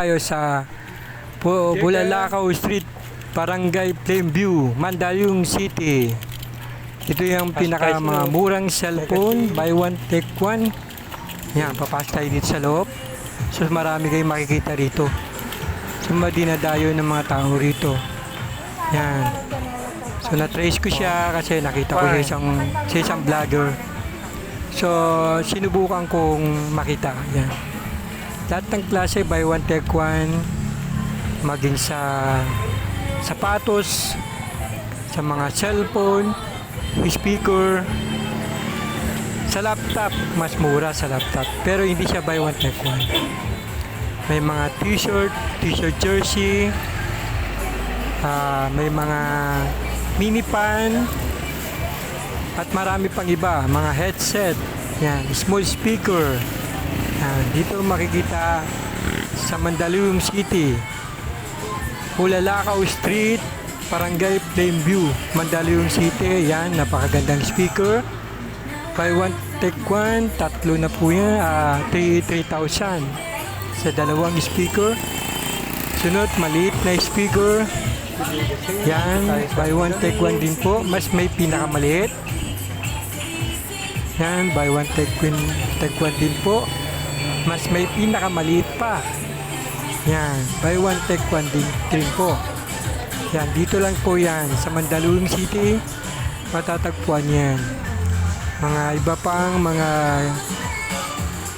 Tayo sa Bulalakaw Street, Barangay Plainview, Mandaluyong City. Ito yung pinaka mga murang cellphone, buy one take one. Yan, papasok tayo dito sa loob. So marami kayong makikita rito. So madinadayo ng mga tao rito. Yan. So na-trace ko siya kasi nakita ko sa isang vlogger. So sinubukan kong makita. Yan. Lahat ng klase buy one take one, maging sa sapatos, sa mga cellphone, speaker, sa laptop, mas mura sa laptop. Pero hindi siya buy one take one. May mga t-shirt jersey, may mga mini pan, at marami pang iba, mga headset, yan, small speaker. Dito makikita sa Mandaluyong City, Bulalakaw Street, Barangay Plainview, Mandaluyong City. Yan, napakagandang speaker. Buy one take one, tatlo na po yan, 3,000 sa dalawang speaker. Sunod, maliit na speaker. Yan, buy one take one din po. Mas may pinakamaliit. Yan, buy one take one din po. Mas may pinakamaliit pa. Yan, buy one take one din po. Yan, dito lang po yan sa Mandaluyong City. Matatagpuan yan. Mga iba pang mga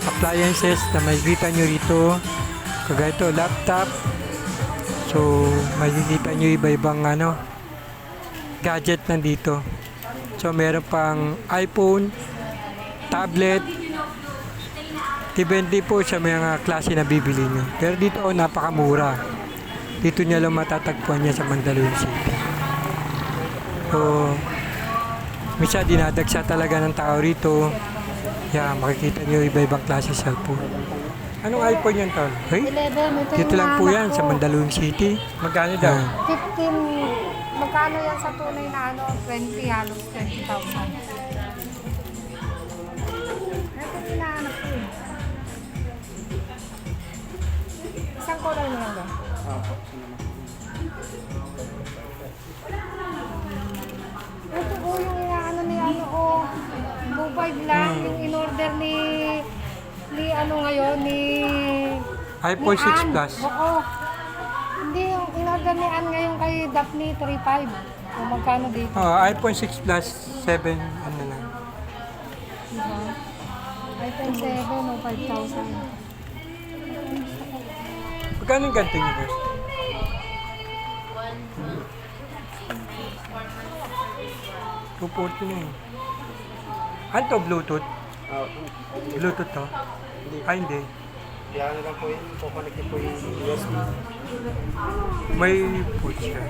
appliances na makikita nyo rito. Kagaya ito, laptop. So, makikita nyo iba-ibang gadget nandito. So, meron pang iPhone, tablet. Depende po sa mga klase na bibili nyo. Pero dito napakamura. Dito nyo lang matatagpuan niya sa Mandaluyong City. So, minsan dinadagsa talaga ng tao rito. Yan, makikita nyo iba-ibang klase cellphone. Anong iPhone yan, Tol? Hey? 11, Dito lang po yan sa Mandaluyong City. Magkano daw? 15, magkano yan sa tunay na 20, halos 20,000. Ito pinahanap ko eh. Isang kulay mo lang ba? Ito ko yung inaano ni Mobile lang, yung in-order ni ngayon, ni iPhone 6 Ann. Plus. Oo. Hindi, yung in-order ni Ann ngayon kay Daphne 3.5. O magkano dito? iPhone 6 Plus 7, ano lang. Diba? iPhone 7 o 5,000. Magkano yung ganito nyo, boss? $240 na yun. Ano to, Bluetooth? Bluetooth to? Ay, hindi. Kaya na lang po yun, kukonect po yung USB. May port siya.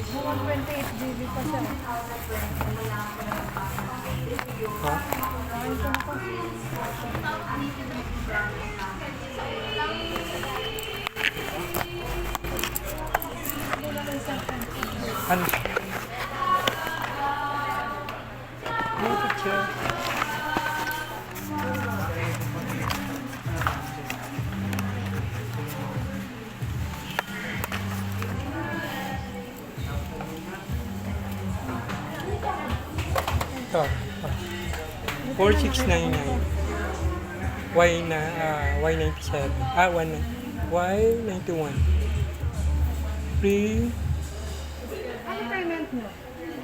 Mukhang 28 GB pa siya. Ha? Ano? Bluetooth siya. Ito. 4699. Y97. Y91. Free. Ano payment mo?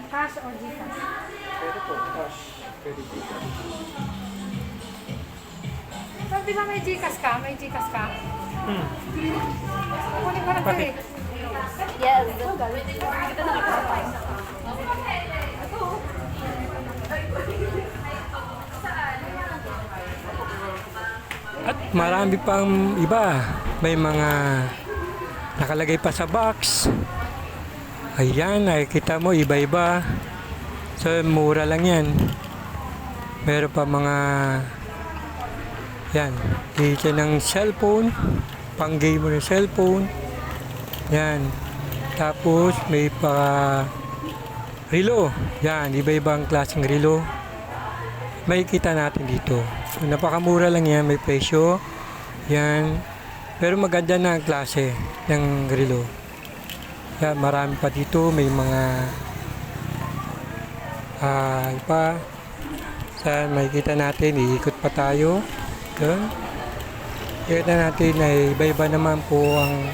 Cash or Gcash? Pwede po, cash. Pwede po. So, di ba may Gcash ka? May Gcash ka? Kunin ko na ito Bakit? eh. Yes. At marami pang iba. May mga nakalagay pa sa box. Ayan, nakikita mo, iba-iba. So, mura lang yan. Meron pa mga yan, dito ng cellphone, pang gamer ng cellphone. Yan. Tapos may pa relo. Yan, iba-ibang klaseng relo. Makikita natin dito. So, napakamura lang yan, may presyo. Yan. Pero maganda na ang klase ng relo. Yan, marami pa dito. May mga iba. Saan makikita natin, iikot pa tayo. Yan. Kita natin na iba-iba naman po ang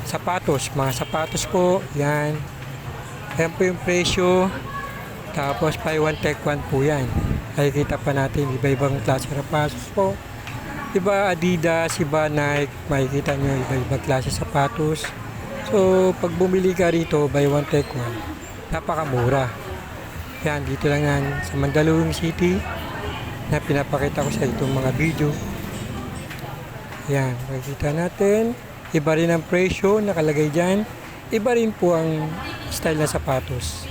sapatos. Mga sapatos po. Yan. Yan po yung presyo. Tapos buy one take one po yan. Nakikita pa natin iba-ibang klase ng sapatos po. Iba Adidas, iba Nike. Makikita nyo iba-ibang klase sapatos. So pag bumili ka rito, buy one take one. Napakamura. Yan, dito lang yan sa Mandaluyong City na pinapakita ko sa itong mga video. Yan, makikita natin. Iba rin ang presyo nakalagay dyan. Iba rin po ang style na sapatos.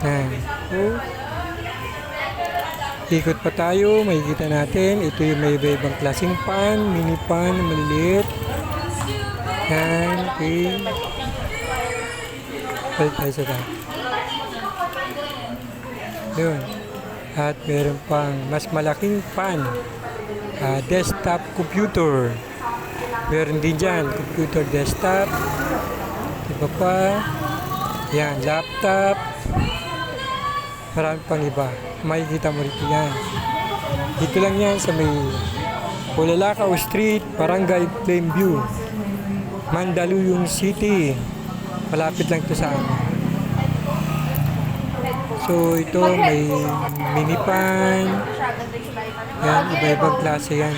Yan. So, ikot pa tayo. Makikita natin. Ito yung may iba-ibang klaseng pan. Mini pan, maliliit. Yan. Okay. Balik tayo sa tayo. Yun. At meron pang mas malaking pan. Desktop computer. Meron din dyan, computer desktop. Iba pa. Yan, laptop. Marami pang iba. Makikita mo rito yan. Dito lang yan sa may Bulalakaw Street, Barangay Plainview, Mandaluyong City. Malapit lang ito sa amin. So ito may mini pan. Yan, iba-ibang klase yan.